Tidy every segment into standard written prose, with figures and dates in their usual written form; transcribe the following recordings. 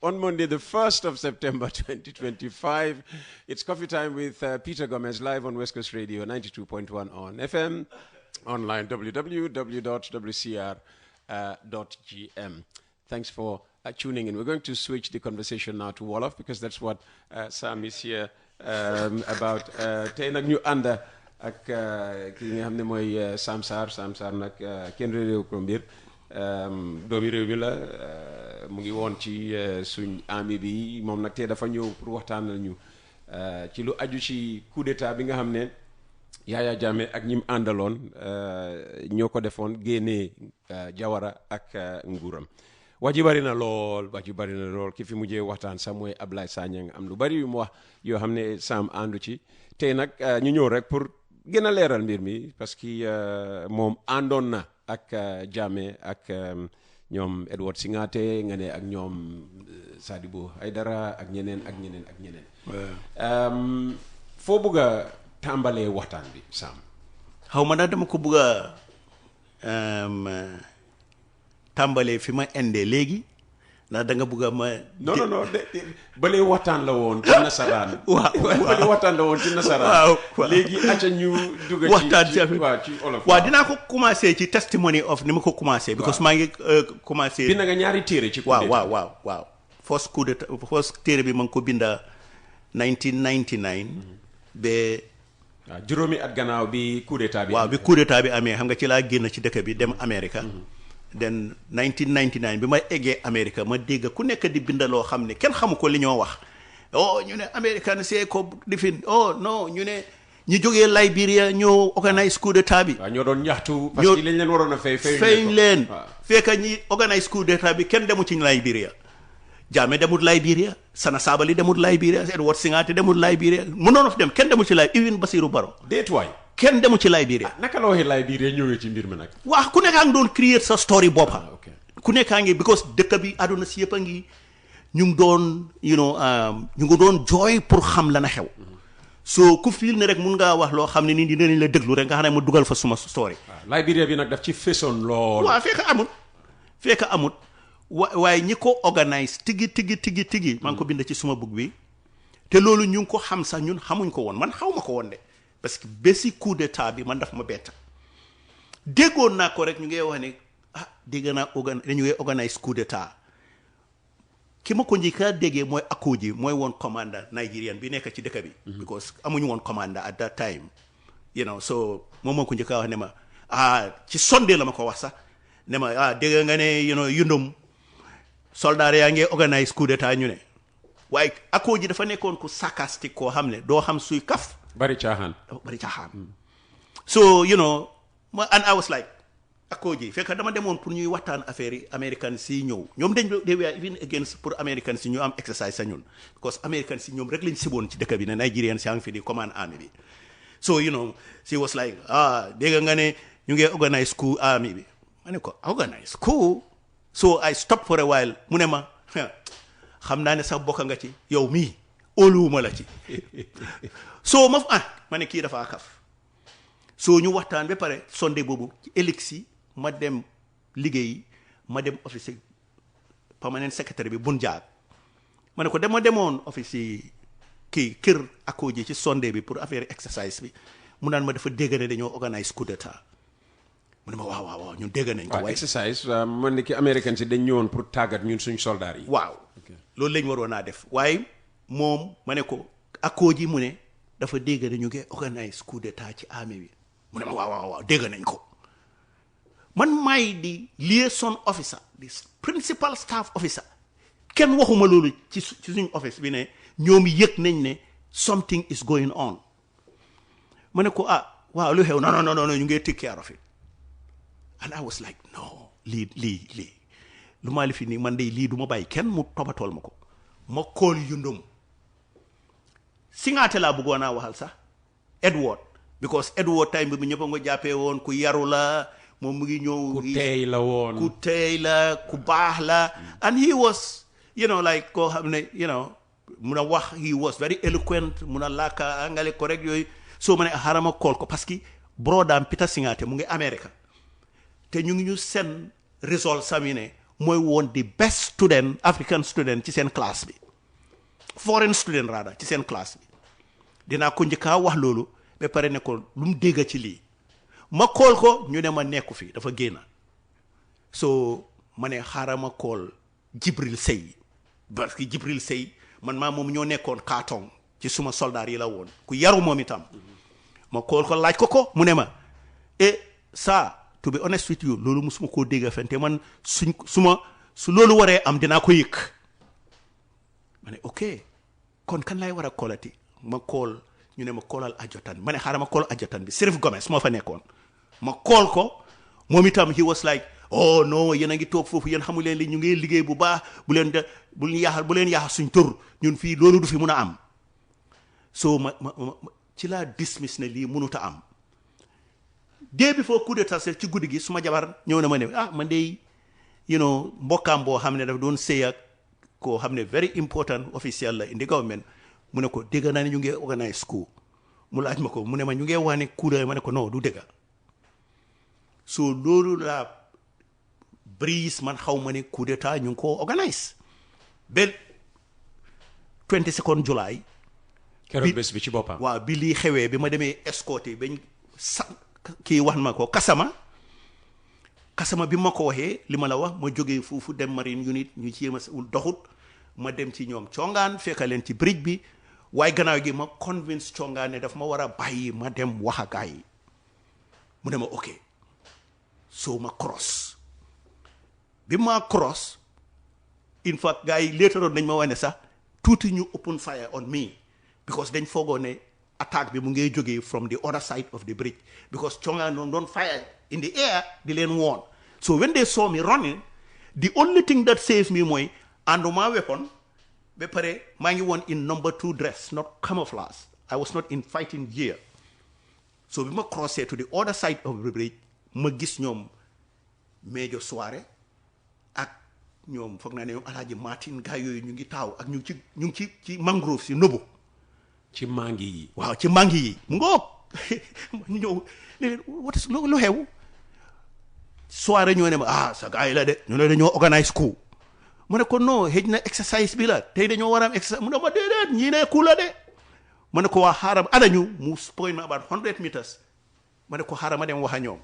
on Monday, the 1st of September 2025. It's coffee time with Peter Gomez live on West Coast Radio 92.1 on FM, online www.wcr.gm. Thanks for tuning in. We're going to switch the conversation now to Wolof because that's what Sam is here about. Tey nag ñu ànd ak ki nga xam ne mooy Sam Sarr nag kenn réew ko mbir doomi réew mi la mu ngi woon ci suñ army bi moom nag tey dafa ñëw pour waxtaanal ñu ci lu aju ci coup d'état bi nga xam ne Yaya Jammeh ak ñim àndaloon ñoo ko defoon génnee Jawara ak nguuram wax ji bari na lool ki fi mujjee waxtaan sax mooy Ablaye Sagnang am lu bari yu mu wax yoo xam ne Sam àndu ci tey nag ñu ñëw rek pour gën a leeral mbir mi parce que moom àndoon na ak Jammeh ak ñoom Edward Singate nga ne ak ñoom Sadibou Haidara ak ñeneen foo bëgg a tàmbalee waxtaan bi Sam. xaw ma nag dama ko bëgg a tàmbalee fi ma indee léegi ndax da nga bëgg a ma. non balee waxtaan la woon ci nasaraan. balee waxtaan la woon ci nasaraan. waaw léegi acca ñu dugg ci waxtaan ci olof. waaw dinaa ko commencé ci testimony of ni ma ko commencé. because maa ngi commencé. bind nga ñaari téere ci. waaw first coup d'état first téere bi ma ngi ko binda 1999. ba. waaw juróomi at gannaaw bi coup d'état bi. waaw bi coup d'état bi amee xam nga ci laa génn ci dëkk bi dem Amérique. then 1999 bi ma eggee Amérique ma dégg ku nekk di bind loo xam ne kenn xamu ko li ñoo wax ñu ne Américain c'est ko difin non ñu ne ñu jógee Liberia ñoo organise coup d'état bi. waaw ñoo doon ñaxtu. parce que lañ leen waroon a fay leen fekk ñi organise coup d'état bi kenn demu ci Liberia. Jammeh demut Liberia Sana Sabally demut Liberia Edward Singate demut Liberia mënoon a fi dem kenn demut ci Liberia even Basirou Barrow. déet waay. kenn demut ci Liberia. naka la waxee Liberia ñëwee ci mbir mi nag. waaw ku nekkaa ngi doon create sa story boppa ku nekkaa ngi because dëkk bi àdduna si yëpp a ngi ñu ngi doon ñu ngi doon jooy pour xam la na xew. so ku fiil ne rek mun ngaa wax loo xam ne nii dinañ la déglu rek nga xam ne mu dugal fa suma story. waaw Liberia bi nag daf ci fesoon lool. waaw fekk amut. waaye ñi ko organise tigi maa ngi ko bind ci suma book bi te loolu ñu ngi ko xam sax ñun xamuñ ko woon man xaw ma ko woon de parce que bési coup d'état bi man daf ma bett déggoon naa ko rek ñu ngi wax ne dégg naa dañu ngi organise coup d'état ki ma ko njëkk a déggee mooy Akooji mooy woon commandant Nigerian bi nekk ci dëkk bi. because amuñu woon commandant at that time so moom moo ko njëkk a wax ne ma ci Sunday la ma ko wax sax ne ma dégg nga ne yundum soldat yaa ngi organise coup d'état ñu ne waaye Akooji dafa nekkoon ku sarcastique koo xam ne doo xam suy kaf. bari caaxaan. so and I was like Akooji fekk dama demoon pour ñuy waxtaan affaire yi American si ñëw ñoom they were even against pour American si ñu am exercise sa ñun because American si ñoom rek lañ siboon ci dëkk bi ne Nigerian si ngi fi di command army bi so she was like dégg nga ne ñu ngi organise coup army bi ma ne ko organise coup. so I stopped for a while mu ne ma xam naa ne sax bokk nga ci yow mii óoluwuma la ci so ma ne kii dafa kaf so ñu waxtaan ba pare Sunday boobu ci élection ma dem liggéey ma dem office permanent secretary bi bun jaag ma ne ko demoon office kii kër Akooji ci Sunday bi pour affaire exercice bi mu naan ma dafa dégg ne dañoo organise coup d'état mu ne ma waaw ñun dégg nañ ko. waaye exercice man ne ki Américain si dañ ñëwoon pour tàggat ñun suñ soldats yi. waaw loolu lañ waroon naa def waaye moom ma ne ko Akooji mu ne dafa dégg ne ñu ngi organise coup d'état ci armée bi mu ne ma waaw dégg nañ ko man maay di liaison officer di principal staff officer kenn waxuma loolu ci suñ office bi ne ñoom yëg nañ ne something is going on ma ne ko waaw lu xew non ñu ngi take care of it. And I was like no lii lu maa li fi nii man de lii du ma bàyyi kenn mu topatool ma ko ma kool yundum Singate laa bëggoon naa waxal sax Edward because Edward time bi ñëpp a nga jàppee woon ku yaru la moom mu ngi ñëw ku teey la woon ku teey la ku baax la and he was like koo xam ne mun a wax he was very eloquent mun a làkka angale correct yooyu soo ma ne xarama kool ko parce que brodaam Peter Singate mu ngi Amérique te ñu ngi ñu seen result sami ne mooy woon the best student African student ci seen classe bi foreign student rather ci seen classe bi dinaa ko njëkkaa wax loolu ba pare ne ko lu mu dégg ci lii ma kool ko ñu ne ma nekku fi dafa génn so ma ne xaaral ma kool Jibril Sey parce que Jibril Sey man maa moom ñoo nekkoon carton ci suma soldat yi la woon ku yaru moom itam ma kool ko laaj ko mu ne ma Sarr to be honest with you loolu musuma koo dégg fen te man su loolu waree am dinaa ko yëg ma ne ok kon kan lay war a koolati ma kool ñu ne ma koolal ajotan ma ne xaaral ma kool ajotan bi Serif Gomez moo fa nekkoon ma kool ko moom itam he was like oh non yéen a ngi toog foofu yéen xamu leen li ñu ngi liggéey bu baax bu leen yaaxal suñ tur ñun fii loolu du fi mun a am so ma ci laa dismiss ne lii mënut a am dès before coup d'état ci guddi gi suma jabar ñëw na ma ne man de mbokkaam boo xam ne dafa doon sëy ak koo xam ne very important official la in the government mu ne ko dégg naa ne ñu ngi organise coup mu laaj ma ko mu ne ma ñu ngi wax ne coup ma ne ko non du dégg so loolu la brise man xaw ma ne coup d'état ñu ngi koo organise ba 22 July keroog bés bi ci boppam waaw bi lii xewee bi ma demee escorté bañ kii wax ma ko kasama bi ma ko waxee li ma la wax ma jógee foofu dem marine unit ñu ci yéema doxut ma dem ci ñoom congaan fekka leen ci bridge bi waaye gannaaw gi ma convince congaan ne daf ma war a bàyyi ma dem wax ak gaay yi mu ne ma ok so ma cross bi ma cross in fact gars yi later on nañ ma wane sax tuuti ñu open fire on me because dañ foogoo ne attaque bi mu ngi jógee from the other side of the bridge because congaan noonu doon fire in the air di leen woon so when they saw me running the only thing that saved me mooy ànduma weapon ba pare maa ngi woon in number 2 dress not camouflage I was not in fighting gear so bi ma crossé to the other side of the bridge ma gis ñoom Major Soirée ak ñoom foog naa ne ñoom Alaaji Martin gars yooyu ñu ngi taaw ak ñu ngi ci mangrove si nëbu ci mangi yi waaw ci mangi yi mu ngoog ñu ñëw leen lu xew Soirée ñoo ne ma sa gars yi la de ñu ne dañoo organise coup mu ne ko non xëj na exercice bi la tey dañoo war a am exercice mu ne ma déedéet ñii ne coup la de ma ne ko waa xaaral adañu mu point ma about 100 meters ma ne ko xaaral ma dem wax a ñoom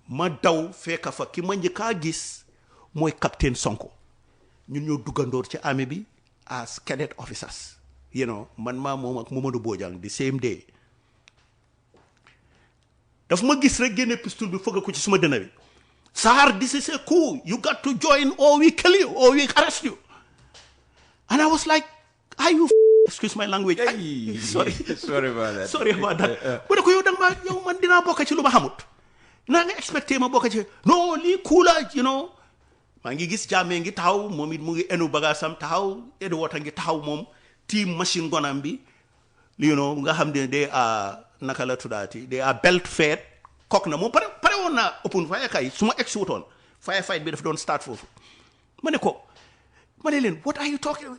ma daw fekka fa ki ma njëkkaa gis mooy capitaine Sonko ñun ñoo duggandoor ci armée bi as cadet officers man maa moom ak Mamadou Bojang di same day daf ma gis rek génne pistol bi fëgg ko ci suma dëna bi Sarr, this is a coup. You got to join or we kill you or we arrest you. And I was like, are you excuse my language. Sorry. Sorry about that. Sorry about that. But ko yow man dina bokk ci lu ma xamut. Na nga expecté ma bokk ci non lii coup la, maa ngi gis Jammeh ngi taxaw moom it mu ngi enu bagaasam taxaw Edward a ngi taxaw moom team machine gonam bi nga xam ne they are naka la tuddaati they are belt fed kok na moom pare woon naa open fire kay su ma egg si wutoon firefight bi daf doon start foofu ma ne leen what are you talking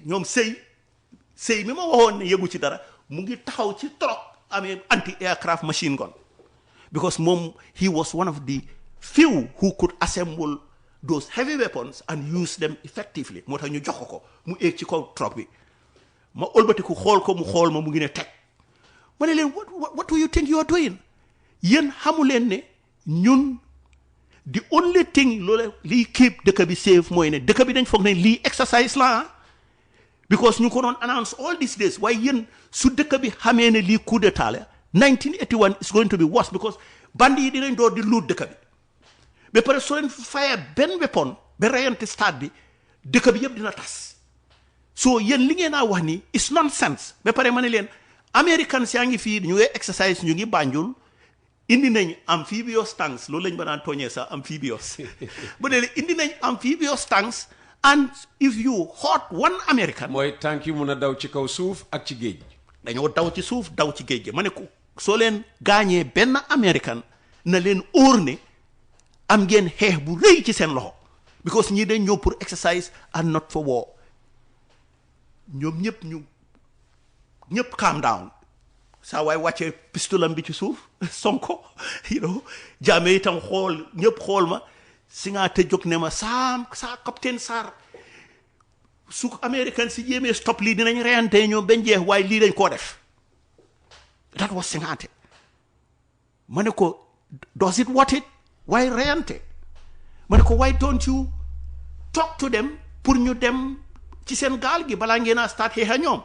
ñoom sëy mi ma waxoon ne yëgu ci dara mu ngi taxaw ci trop amee anti aircraft machine gun because moom he was one of the few who could assemble those heavy weapons and use them effectively moo tax ñu jox ko mu eeg ci kaw truck bi ma ëlbatiku xool ko mu xool ma mu ngi ne teg ma ne leen what do you think you are doing yéen xamu leen ne ñun the only thing loolu lii keep dëkk bi safe mooy ne dëkk bi dañ foog ne lii exercise la because ñu ko doon announce all these days waaye yéen su dëkk bi xamee ne lii coup d'état la 1981 is going to be worse because bandi yi dinañ door di luut dëkk bi ba pare soo leen fire benn weapon ba reyante stade bi dëkk bi yëpp dina tas so yéen li ngeen a wax ni it's nonsense ba pare ma ne leen Americans yaa ngi fii ñu ngi exercise ñu ngi Banjul indi nañ amphibious tanks loolu lañ ba naan tooñee sax amphibious bu dee indi nañ amphibious tanks and if you hurt one American mooy tank yu mun a daw ci kaw suuf ak ci géej dañoo daw ci suuf daw ci géej gi ma ne ko soo leen gaañee benn American na leen óor ne am ngeen xeex bu rëy ci seen loxo because ñii dañ ñëw pour exercise and not for war ñoom ñëpp calm down saa waay wàccee pistolam bi ci suuf Sonko Jammeh itam xool ñëpp xool ma Singaate jóg ne ma sa capitaine Sarr su American si jéemee stop lii dinañ reyante ñoom bañ jeex waaye lii dañ koo def. That was Singaate. Ma ne ko does it what it waaye reyante. Ma ne ko why don't you talk to them pour ñu dem ci seen gaal gi balaa ngeen a start xeexa ñoom.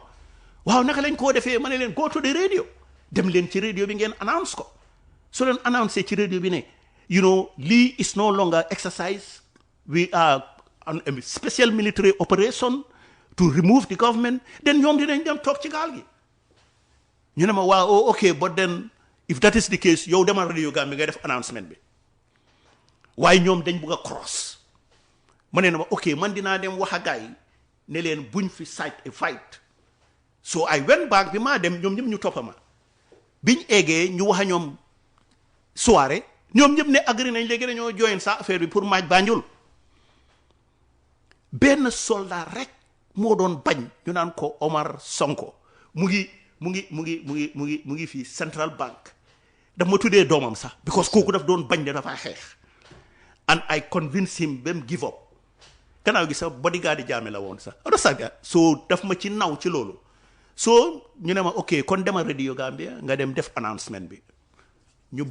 Waaw naka lañ koo defee ma ne leen go to the radio dem leen ci radio bi ngeen announce ko so leen announce ci radio bi ne you know lii is no longer exercise we are on a special military operation to remove the government then ñoom dinañ dem toog ci gaal gi ñu ne ma waaw oh okay but then if that is the case yow demal radio Gambia nga def announcement bi waaye ñoom dañ bugg a cross ma ne ma okay man dinaa dem wax a gaay yi ne leen buñ fi fight so I went back bi maa dem ñoom ñëpp ñu toppa ma biñ eggee ñu wax a ñoom soirée ñoom ñëpp ne agri nañ léegi dañoo join sa affaire bi pour maaj Banjul benn soldat rek moo doon bañ ñu naan ko Omar Sonko mu ngi fii Central Bank daf ma tuddee doomam sax because kooku daf doon bañ de dafa xeex and I convinced him ba mu give up gannaaw gi sax bodyguard di jaame la woon sax saga so daf ma ci naw ci loolu so ñu ne ma ok kon demal radio Gambia nga dem def announcement bi ñu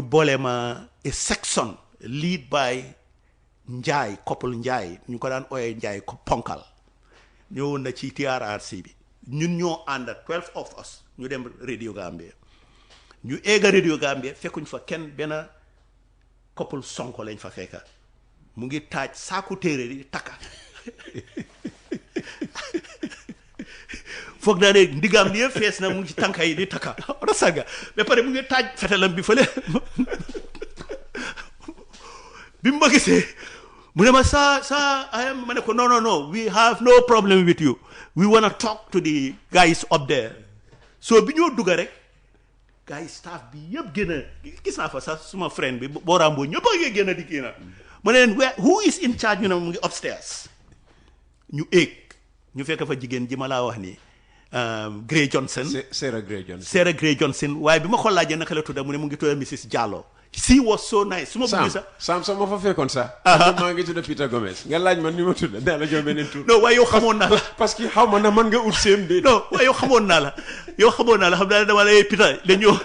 boole ma a section lead by Njaay couple Njaay ñu ko daan ooyee Njaay ko ponkal ñëwoon na ci TRRC bi ñun ñoo ànd 12 of us ñu dem radio Gambia ñu eega radio Gambia fekkuñ fa kenn benn couple Sonko lañ fa fekka mu ngi taaj saaku téere di takka foog naa ne ndigam ni yëpp fees na mu ngi ci tànka yi di takka rasaga ba pare mu ngi taaj fetelam bi fële bi mu ma gisee mu ne ma ma ne ko no we have no problem with you we wanna talk to the guys up there so bi ñoo dugga rek guys staff bi yëpp gën a gis naa fa sax suma friend bi booraamboo ñëpp a ngi gën a di kii na ma ne leen who is in charge ñu ne mu ngi upstairs ñu éeg ñu fekk fa jigéen ji ma laa wax ni Grey Johnson Sarah Grey Johnson waaye bi ma ko laajee naka la tudda mu ne mu ngi tudda Mrs Jallow she was so nice su ma bëgg sax Sam ma fa fekkoon sax maa ngi tudda Peter Gomez nga laaj man ni ma tudda daa la jox beneen tur non waaye yow xamoon naa la parce que xaw ma na man nga ut seen bi non waaye yow xamoon naa la xam naa dama lay Peter dañoo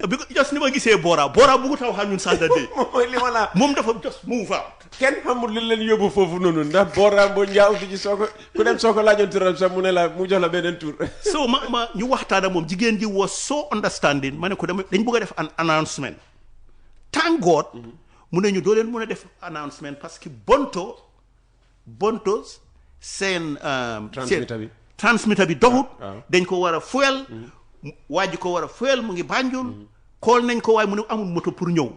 bi ko just ni ma gisee Bora buggu taw xam ñun sanda de mooy li ma la moom dafa just move out kenn xamul li leen yóbbu foofu noonu ndax Bora boo njaaw fi ci ku dem soo ko laajoon turam sax mu ne la mu jox la beneen tur so ma ñu waxtaana moom jigéen ji was so understanding ma ne ko dañ bëgg a def an announcement thank God mu ne ñu doo leen mën a def announcement parce que bonto seen transmitter bi doxut dañ ko war a fuel waa ji ko war a fuel mu ngi Banjul call nañ ko waaye mu ne amul moto pour ñëw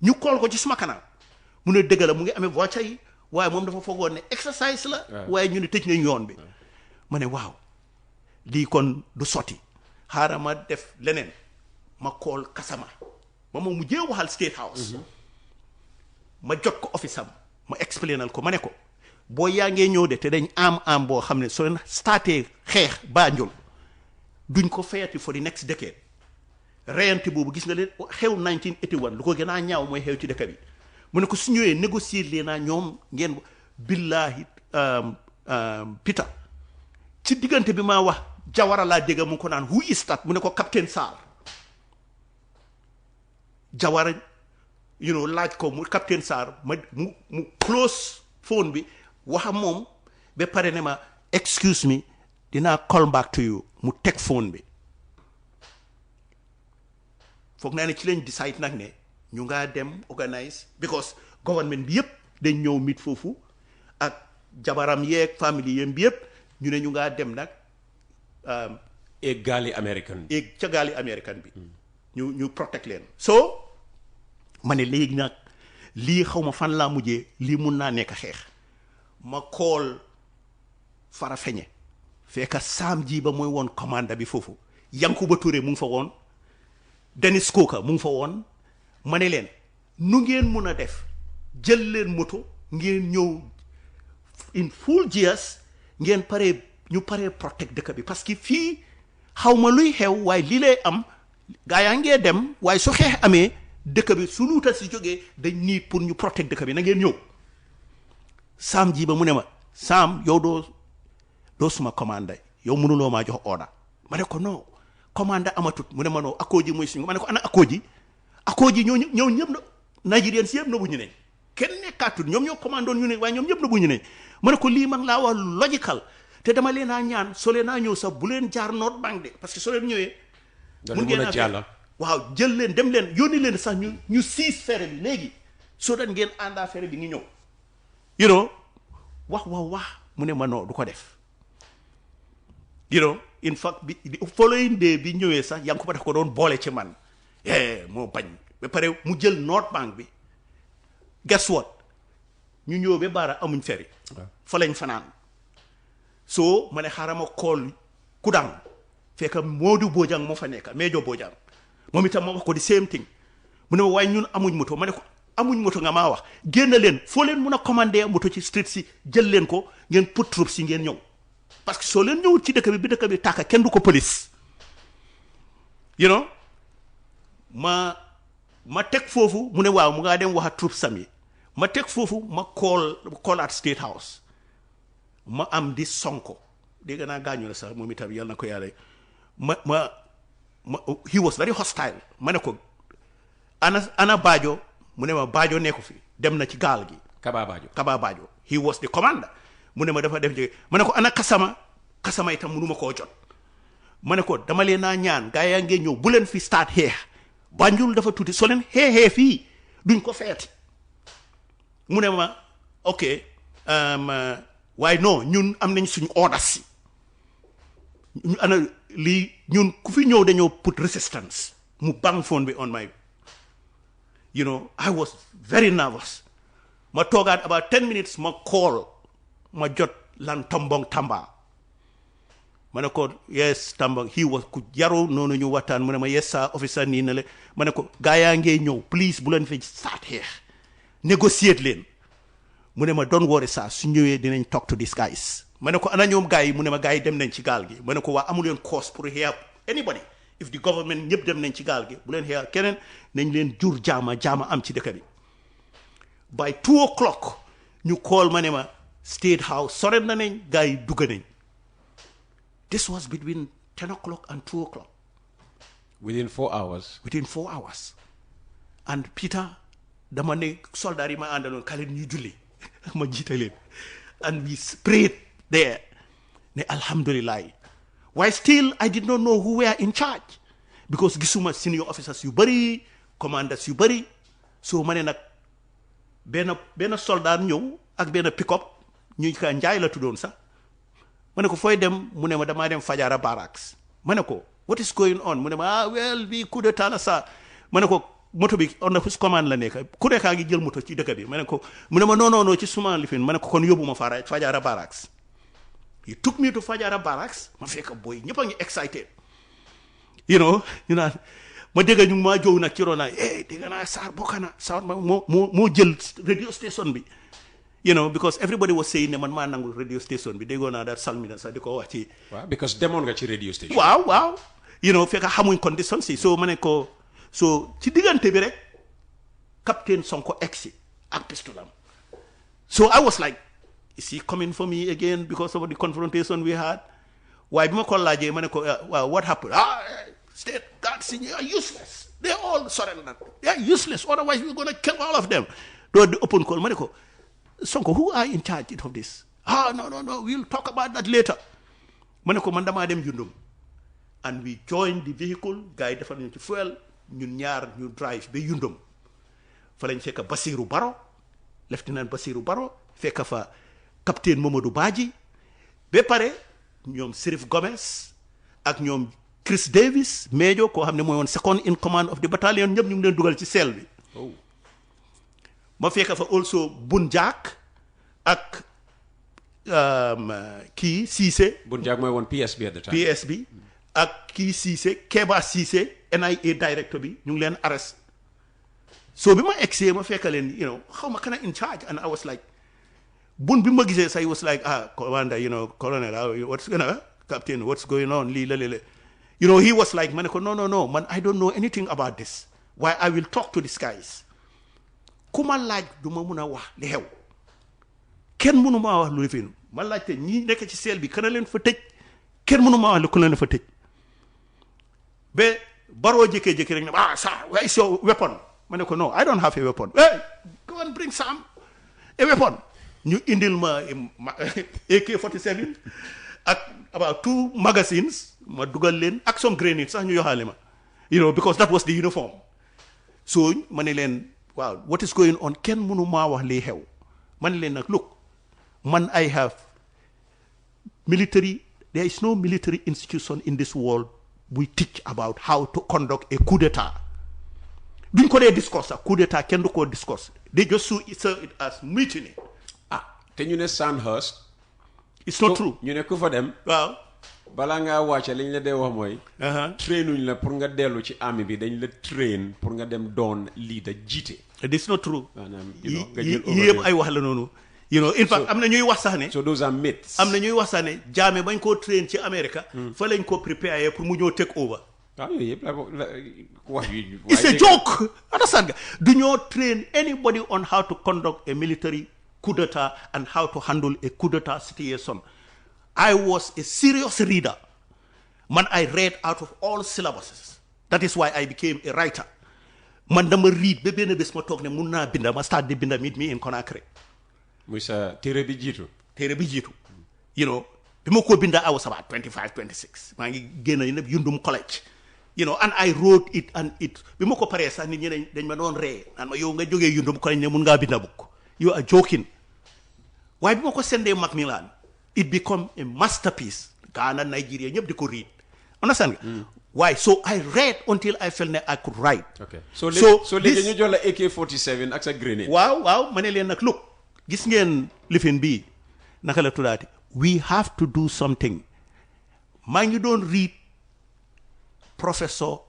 ñu call ko ci suma kanam mu ne dëgg la mu ngi amee voiture yi waaye moom dafa foogoon ne exercice la waaye ñu ne tëj nañ yoon bi ma ne waaw lii kon du sotti xaaral ma def leneen ma call Kasama ma mu mujjee waxal State House ma jot ko office am ma explainal ko ma ne ko boo yaa ngee ñëw de te dañ am boo xam ne soo leen starté xeex Banjul duñ ko fayati for the next decade reyante boobu gis nga leen xew 1981 lu ko gën a ñaaw mooy xew ci dëkk bi mu ne ko su ñëwee négocier leen naa ñoom ngeen billahi Peter ci diggante bi maa wax Jawara laa dégg mu ko naan who is that mu ne ko capitaine Sarr Jawara laaj ko mu capitaine Sarr mu close phone bi waxa moom ba pare ne ma excuse me dinaa call back to you mu teg phone bi foog naa ne ci lañ decide nag ne ñu ngaa dem organise because government bi yëpp dañ ñëw mit foofu ak jabaram yeeg famille yem bi yëpp ñu ne ñu ngaa dem nag eeg gaali American bi eeg ca gaali American bi ñu protect leen so ma ne léegi nag lii xaw ma fan laa mujjee lii mun naa nekk xeex ma call Farafeñe fekka Sam Jiba mooy woon commanda bi foofu Yankuba Touré mu ngi fa woon Dennis Koka mu ngi fa woon ma ne leen nu ngeen mun a def jël leen moto ngeen ñëw in full gears ngeen ñu paree protect dëkk bi parce que fii xaw ma luy xew waaye lii lay am gaa yaa ngee dem waaye su xeex amee dëkk bi su luutal si jógee dañ nii pour ñu protect dëkk bi na ngeen ñëw Sam Jiba mu ne ma Sam yow doo suma commandé yow mënuloo maa jox order ma ne ko non commandé amatut mu ne ma non Akooji mooy suñu ma ne ko ana Akooji ñoo ñëpp na Nigérian si yëpp na bu ñu ne kenn nekkaatut ñoom ñoo commandoon ñu ne waaye ñoom ñëpp na bu ñu ne ma ne ko lii mag laa wax logical te dama leen a ñaan soo leen a ñëw sax bu leen jaar North Bank de parce que soo leen ñëwee mun ngeen a jàll waaw jël leen dem leen yónni leen sax ñu siis fere bi léegi soo daan ngeen àndaa fere bi ngi ñëw you know wax mu ne ma non du ko def you know in fact bi following day bi ñëwee sax yaa ngi ko def ko doon boole ci man moo bañ ba pare mu jël North Bank bi guess what ñu ñëw ba baara amuñ feri fa lañ fanaan soo ma ne xaaral ma kool Kudang fekk Modou Bojang moo fa nekk Mejo Bojang moom itam ma wax ko di same thing mu ne ma waaye ñun amuñ moto ma ne ko amuñ moto nga maa wax génn leen foo leen mun a commandé moto ci street si jël leen ko ngeen put troupes si ngeen ñëw parce que soo leen ñëwul ci dëkk bi dëkk bi tàkka kenn du ko police you know ma teg foofu mu ne waaw mu ngaa dem wax ak troupes sam yi ma teg foofu ma call at State House ma am di Sonko dégg naa gaañu la sax moom itam yàlla na ko yàlla ma he was very hostile ma ne ko ana Bajo mu ne ma Bajo nekku fi dem na ci gaal gi Kaba Bajo he was the commander mu ne ma dafa def jóge ma ne ko ana Kasama itam mënuma koo jot ma ne ko dama leen naa ñaan gaa yaa ngee ñëw bu leen fi start xeex Banjul dafa tuuti soo leen xeexee fii duñ ko feeti mu ne ma ok waaye non ñun am nañ suñu ordre si ñu ana lii ñun ku fi ñëw dañoo put resistance mu bang phone bi on my you know I was very nervous ma toogaat about 10 minutes ma call ma jot lan Tombong Tamba ma ne ko yes Tombong he was ku yaru noonu ñu waxtaan mu ne ma yes sir officer nii na le ma ne ko gaa yaa ngee ñëw please bu leen fi start here négocier leen mu ne ma don't worry sir su ñëwee dinañ talk to these guys ma ne ko ana ñoom gars yi mu ne ma gars yi dem nañ ci gaal gi ma ne ko waa amu leen cause pour help anybody if the government ñëpp dem nañ ci gaal gi bu leen help keneen nañ leen jur jaama am ci dëkk bi by 2 o'clock ñu call ma ne ma State House sore na nañ gars yi dugg nañ this was between 10 o'clock and 2 o'clock within 4 hours and Peter dama ne soldat yi ma àndaloon kaleen ñu julli ma jiite leen and we prayed there ne alhamdulillah why still I did not know who were in charge because gisuma senior officers yu bëri commanders yu bëri so ma ne nag benn soldat ñëw ak benn pick-up ñu ka Njaay la tuddoon sax ma ne ko fooy dem mu ne ma damaa dem Fajara Barracks ma ne ko what is going on mu ne ma well bi coup d'état la sa ma ne ko moto bi on office commande la nekk ku nekkaa ngi jël moto ci dëkk bi ma ne ko mu ne ma non ci suma lifin ma ne ko kon yóbbu ma Fajara Barracks he took me to Fajara Barracks ma fekk boy ñëpp a ngi excited you know ñu naan ma dégg ñu maa jow nag ci roona dégg naa Sarr bokk na Sarr moo jël radio station bi you know because everybody was saying ne man maa nangu radio station bi déggoo naa daal salmina sax di ko wax ci waaw because demoon nga ci radio station waaw you know fekk xamuñ condition si so ma ne ko so ci diggante bi rek Captain Sonko exi ak pistolam so I was like is he coming for me again because of the confrontation we had waaye bi ma ko laajee ma ne ko what happened state guards are useless they're all surrendered they're useless otherwise we're going to kill all of them doo di open call ma ne ko Sonko who are in charge of this no we'll talk about that later ma ne ko man damaa dem Yundum and we joined the vehicle gars yi defal ñu ci fuel ñun ñaar ñu drive ba Yundum fa lañ fekk Basiru Baro lieutenant Basiru Baro fekk fa capitaine Mamadou Badji ba pare ñoom Serif Gomez ak ñoom Chris Davis Major koo xam ne mooy woon second in command of the battalion ñëpp ñu ngi leen dugal ci seel bi ma fekk fa also Bun Jaak ak kii Cissé Bun Jaak mooy woon PSB at the time PSB ak kii Cissé Keba Cissé NIA director bi ñu ngi leen arrest so bi ma egsee ma fekk leen you know xaw ma kana in charge and I was like Bun bi ma gisee sax he was like commander you know colonel what's captain what's going on lii la you know he was like ma ne ko no man I don't know anything about this waaye I will talk to these guys ku ma laaj du ma mun a wax li xew kenn mënu maa wax lu lifin ma laajte ñi nekk ci seel bi kana leen fa tëj kenn mënu maa wax lu ku leen fa tëj ba Barrow jékkee-jékkee rek ne Sarr where is your weapon ma ne ko no I don't have a weapon. Hey, go and bring some a weapon. ñu indil ma AK-47 ak about 2 magazines ma dugal leen ak some grenades sax ñu yoxaale ma because that was the uniform. So ma ne leen waaw what is going on kenn mënu maa wax lii xew ma ne leen nag look man I have military. There is no military institution in this world we teach about how to conduct a coup d'etat. duñ ko dee discourse coup d'etat kenn du ko discourse they just see it as mutiny. te ñu ne Sandhurst. it's not true. ñu ne ku fa dem. waaw. balaa ngaa wàcce li ñu la dee wax mooy. trainuñ la pour nga dellu ci army bi dañ la train pour nga dem doon leader jiite. it's not true. maanaam yëpp ay wax la noonu. in fact am na ñuy wax sax ne. so those are myths. am na ñuy wax sax ne jaame bañ koo train ci America. fa lañ ko préparer pour mu ñëw take over. waaw yooyu yëpp wax yi. it's a joke. understand nga du ñoo train anybody on how to conduct a military coup d'etat and how to handle a coup d'etat situation. I was a serious reader. Man, I read out of all syllabuses. That is why I became a writer. Man, dama read ba benn bés ma toog ne mun naa binda ma start di binda meet me in Conakry. muy sa téere bi jiitu. téere bi jiitu. bi ma ko binda I was about 25, 26. maa ngi génn Yundum College. And I wrote it and it bi ma ko paree sax nit ñi dañ ma doon ree naan ma yow nga jógee Yundum College ne mun ngaa binda book. You are joking. Waaye bi ma ko sendee Macmillan it become a masterpiece. Ghana, Nigeria, ñëpp di ko read. Understand nga? Why? So I read until I felt that I could write. Okay. So léegi ñu jox la AK-47 ak sa grenade. waaw ma ne leen nag look gis ngeen lifin bii naka la tuddaati we have to do something. maa ngi doon read Professor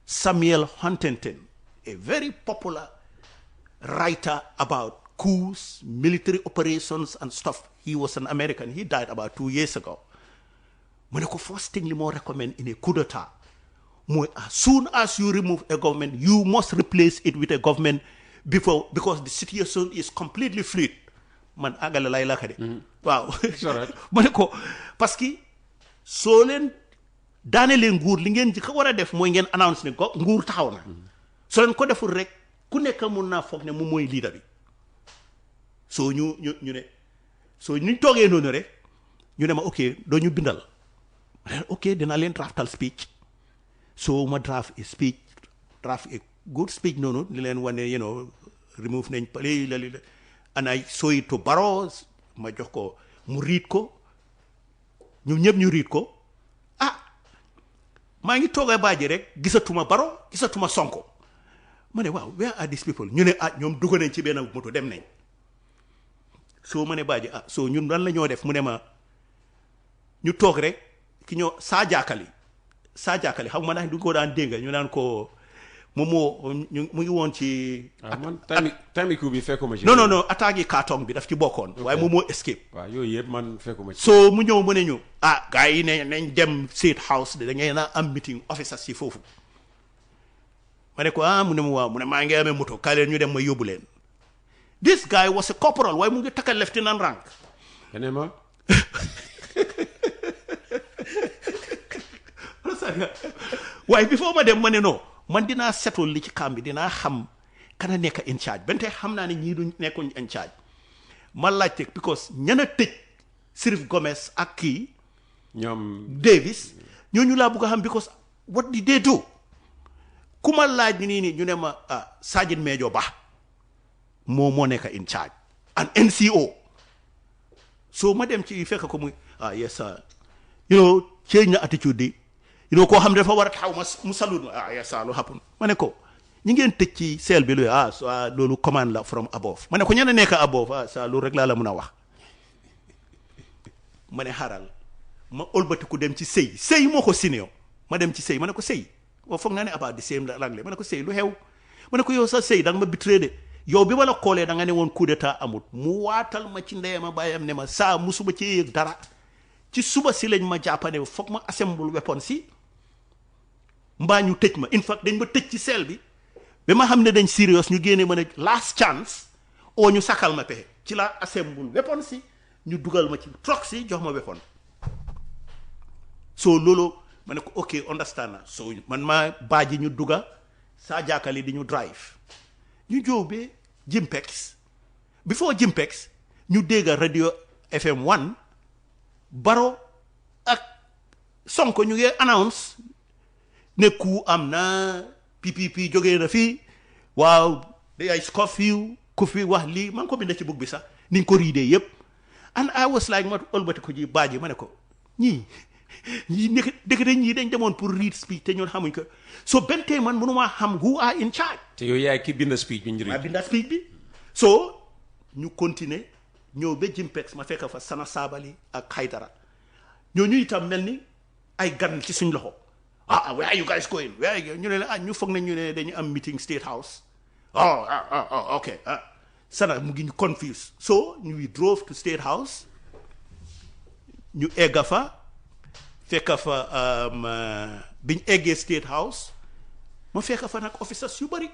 Samuel Huntington, a very popular writer about coups, military operations and stuff. He was an American. He died about 2 years ago. Maneko first thing more recommend in a coup d'etat. As soon as you remove a government, you must replace it with a government because the situation is completely fluid. Man agala lay la kade. Wow. Maneko parce que so len daanele nguur li ngeen ci war a def mooy ngeen announce ne ko nguur taxaw na. So len ko deful rek ku nekk mun naa foog ne moom mooy leader bi. So ñu ne so ñu toogee noonu rek ñu ne ma ok doo ñu bindal ok dinaa leen draftal speech so ma draft a good speech noonu li leen wane remove nañ pali la and I show it to Barrow ma jox ko mu read ko ñu ñëpp ñu read ko maa ngi toogee baaji rek gisatuma Barrow gisatuma Sonko ma ne waaw where are these people ñu ne ñoom dugg nañ ci benn moto dem nañ soo ma ne baaji soo ñun lan la ñoo def mu ne ma ñu toog rek ki ñoo saa jaakali xam ma ndax du ko daan dégg ñu naan ko moom mu ngi woon ci. man tamit coup bi fekkuma ci. non attaque yi carton bi daf ci bokkoon. waaye moom moo escape. waaw yooyu yëpp man fekkuma ci. soo mu ñëw mu ne ñu. gars yi ne nañ dem State House da ngay na am meeting officers si foofu. ma ne ko mu ne ma waaw mu ne maa ngi amee moto kaay leen ñu dem ma yóbbu leen. This guy was a corporal waaye mu ngi takka lieutenant rank. keneen ma. waaye before ma dem ma ne non man dinaa settle li ci camp bi dinaa xam kana nekk in charge bente xam naa ne ñii du nekkuñ in charge ma laajte because ñana tëj Sirif Gomez ak kii ñoom Davis ñooñu laa bëgg a xam because what did they do ku ma laaj nii ñu ne ma Sergeant Major Ba moo nekk in charge and NCO so ma dem ci fekk ko muy yes sir change na attitude di koo xam ne dafa war a taxaw mu salute ma yes sir lu happen ma ne ko ñi ngeen tëj ci seel bi loolu commande la from above ma ne ko ñenn nekk above sa loolu rek laa la mun a wax ma ne xaaral ma ëlbatiku dem ci sëy moo ko sinéo ma dem ci sëy ma ne ko sëy foog naa ne about the same langue ma ne ko sëy lu xew ma ne ko yow sa sëy da nga ma bitré de yow bi ma la koolee da nga ne woon coup d'état amut mu waatal ma ci ndeyama bàyyam ne ma saa musuma ci yëg dara ci suba si lañ ma jàppane foog ma assemble weapon si mbaa ñu tëj ma in fact dañ ma tëj ci seel bi ba ma xam ne dañ serious ñu génne ma ne last chance oo ñu sakal ma pexe ci la assemble weapon si ñu dugal ma ci truck si jox ma weapon so loolu ma ne ko ok understand na so man maa baaji ñu duga saa jaakali di ñu drive ñu jóobee Jimpex before Jimpex ñu dégga radio FM 1 Baro ak Sonko ñu ngi announce ne ku am na PPP jógee na fii waaw day ay scofiw ku fi wax lii man ko bind ci book bi sax niñ ko riidee yépp and I was like ma ëlbati ko ji baaji ma ne ko ñii dëkk ñii dañ demoon pour read speech te ñoon xamuñ ko so benn tey man mënumaa xam who are in charge te yow yaay ki bind speech bi ñu maa binda speech bi so ñu continuer ñëw ba Jimpex ma fekk fa Sana Sabali ak Haydara ñooñu itam mel ni ay gan ci suñ loxo where are you guys going ñu ne la ñu foog ne ñu ne dañu am meeting State House ok Sana mu ngi ñu confuse so we drove to State House ñu egga fa fekk fa biñ eggee State House ma fekk fa nag officers yu bëri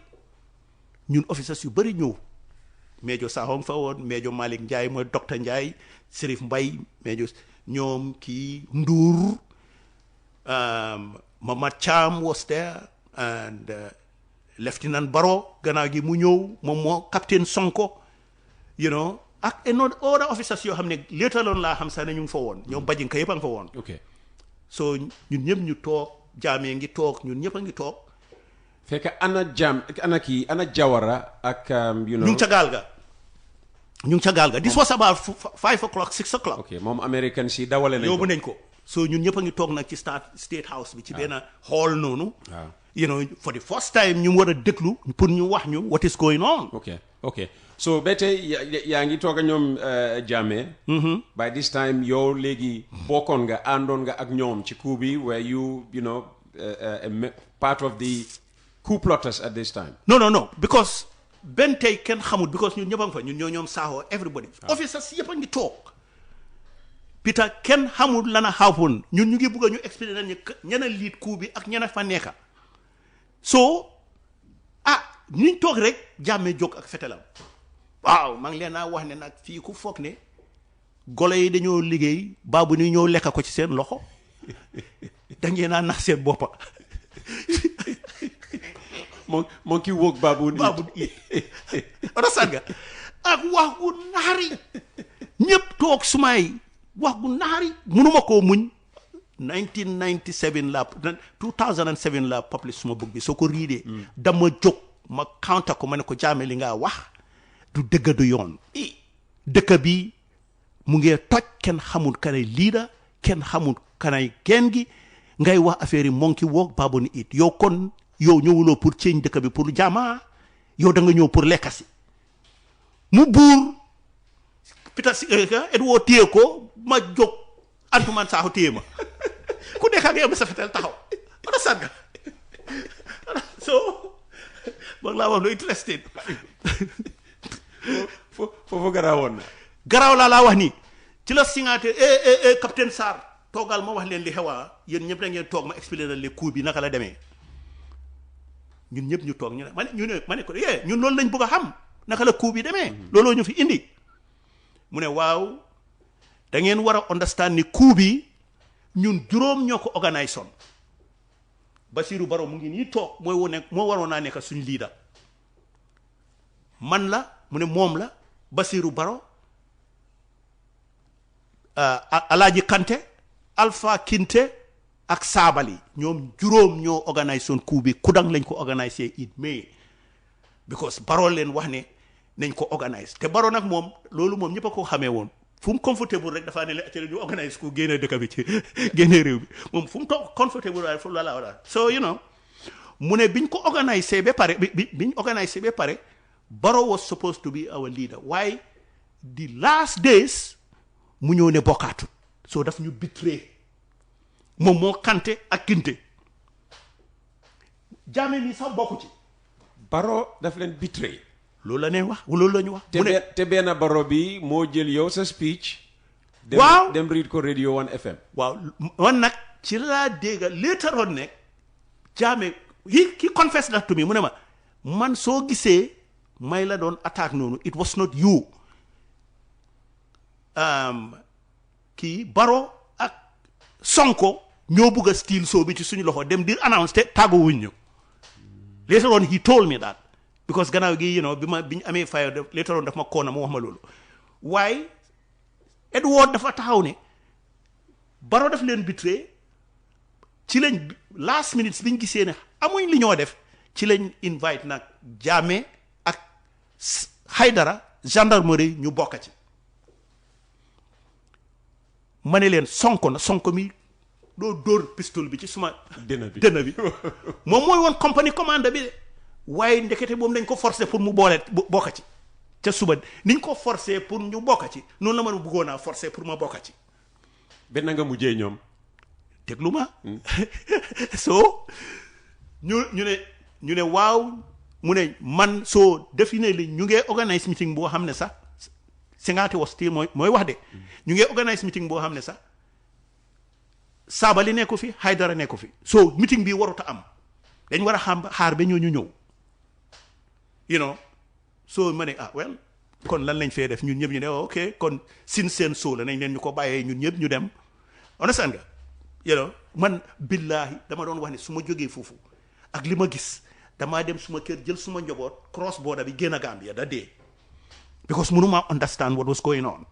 ñun officers yu bëri ñëw Mejo Sahong fa woon Mejo Malick Ndiaye mooy docteur Ndiaye Serif Mbaye Mejo ñoom kii Ndour Mamad Cham was there and Lieutenant Baro gannaaw gi mu ñëw moom moo captain Sonko you know ak other officers yoo xam ne later loon laa xam sax ne ñu ngi fa woon ñoom bajinka yëpp a ngi fa woon so ñun ñëpp ñu toog jaamee ngi toog ñun ñëpp a ngi toog fekk ana Jawara ak you know ñu ngi ca gaal ga this was about 5 o'clock 6 o'clock ok moom American si dawale nañ ko yóbbu nañ ko so ñun ñëpp a ngi toog nag ci State House bi ci benn hall noonu you know for the first time ñu war a déglu pour ñu wax ñu what is going on ok so ba tey yaa ngi toog a ñoom Jammeh by this time yow léegi bokkoon nga àndoon nga ak ñoom ci coup bi were you know part of the coup plotters at this time no because benn tey kenn xamul because ñun ñëpp a ngi fa ñun ñoom Sakho everybody officers yëpp a ngi toog Peter kenn xamul lana happen ñun ñu ngi bugg a ñu expliquer nañu ñena liit coup bi ak ñena fa nekka so ñu toog rek Jammeh jóg ak fetelam waaw maa ngi leen naa wax ne nag fii ku foog ne golo yi dañoo liggéey baabu ni ñëw lekka ko ci seen loxo da ngeen naa nax seen boppa moo ki wóog baabu i understand nga ak wax gu naari ñëpp toog sumay wax gu naari mënuma koo muñ 1997 la 2007 la publish suma book bi soo ko riidee dama jóg ma counter ko ma ne ko Jammeh li nga wax du dëgg du yoon dëkk bi mu ngi toj kenn xamul kanay leader kenn xamul kanay kenn gi ngay wax affaire yi monkey walk babu ni it yow kon yow ñëwuloo pour change dëkk bi pour jaamaa yow da nga ñëw pour lekkasi mu buur Peter Edward téye ko ma jóg Antuman Sakho téye ma ku nekk nga yem sa fetel taxaw wala sànga so boog laa wax lu interesting foofu garaawoon na garaaw laa wax nii ci la signaté capitaine Sarr toogal ma wax leen li xewaa yéen ñëpp da ngeen toog ma expliqué leen le coup bi naka la demee ñun ñëpp ñu toog ma ne ko ñun loolu lañ bëgg a xam naka la coup bi demee looloo ñu fi indi mu ne waaw da ngeen war a understand ni coup bi ñun juróom ñoo ko organise on Basirou Baro mu ngi nii toog moo waroon naa nekk suñ leader man la mu ne moom la Basirou Baro Alaaji Kante Alpha Kinte ak Sabali ñoom juróom ñoo organise on coup bi Kudang lañ ko organise it mais because Baro leen wax ne nañ ko organise te Baro nag moom loolu moom ñëpp a ko xamee woon fu mu comfortable rek dafaa ne la ci ñu organise ku génne dëkk bi ci génne réew bi moom fu mu toog comfortable waaye fu la wala so you know mu ne biñ ko organise ba pare biñ organise ba pare Baro was supposed to be our leader waaye the last days mu ñëw ne bokkaatut so daf ñu betray moom moo Kante ak Kinte Jammeh mi sax bokku ci Baro daf leen betray loolu la neen wax loolu la ñu wax te benn Baro bi moo jël yow sa speech waaw dem read ko radio 1 FM waaw man nag ci laa dégga later on nekk Jammeh he confessed that to me mu ne ma man soo gisee may la doon attaque noonu it was not you kii Barrow ak Sonko ñoo bugg a steal soo bi ci suñu loxo dem di announce te tàggu wuñ ñu later on he told me that because gannaaw gi bi ñu amee fire later on daf ma koona mu wax ma loolu waaye Edward dafa taxaw ne Barrow daf leen betray ci lañ last minutes biñ gisee ne amuñ li ñoo def ci lañ invite nag Jammeh ak Haidara gendarmerie ñu bokk ci ma ne leen Sonko mi doo dóor pistol bi ci suma dënn bi moom mooy woon compagnie commande bi de waaye ndekete moom dañ ko forcer pour mu bokk ci ca suba niñ ko forcer pour ñu bokk ci noonu la ma bëggoon a forcer pour ma bokk ci benn nga mujjee ñoom déglu ma so ñu ne waaw mu ne man soo definitely ñu ngee organise meeting boo xam ne sax Senghate was still mooy wax de ñu ngee organise meeting boo xam ne sax Sabally nekku fi Haidara nekku fi so meeting bi warut a am dañ war a xaar ba ñu ñëw so ma ne well kon lan lañ fee def ñun ñëpp ñu ne ok kon sin seen soo la nañ leen ñu ko bàyyee ñun ñëpp ñu dem understand nga man billahi dama doon wax ne su ma jógee foofu ak li ma gis damaa dem suma kër jël suma njaboot cross border bi génn a Gambia da dee because mënuma understand what was going on